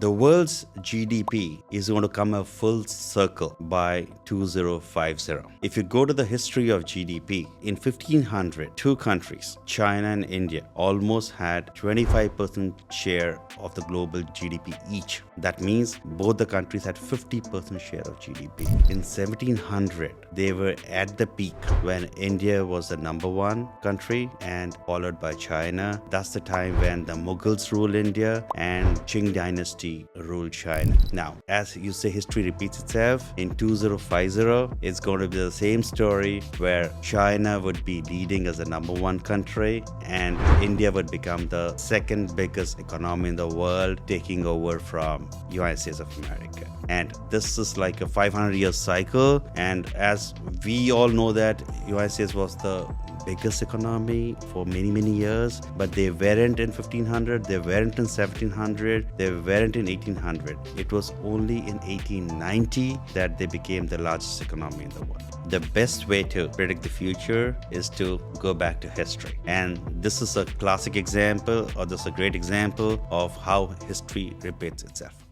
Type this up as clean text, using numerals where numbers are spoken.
The world's GDP is going to come a full circle by 2050. If you go to the history of GDP, in 1500, two countries, China and India, almost had 25% share of the global GDP each. That means both the countries had 50% share of GDP. In 1700, they were at the peak when India was the number one country and followed by China. That's the time when the Mughals ruled India and Qing dynasty ruled China. Now, as you say, history repeats itself. In 2050, it's going to be the same story where China would be leading as the number one country and India would become the second biggest economy in the world, taking over from United States of America. And this is like a 500-year cycle. And as we all know that United States was the biggest economy for many years, but they weren't in 1500, they weren't in 1700, they weren't in 1800. It was only in 1890 that they became the largest economy in the world. The best way to predict the future is to go back to history. And this is a classic example, or this is a great example of how history repeats itself.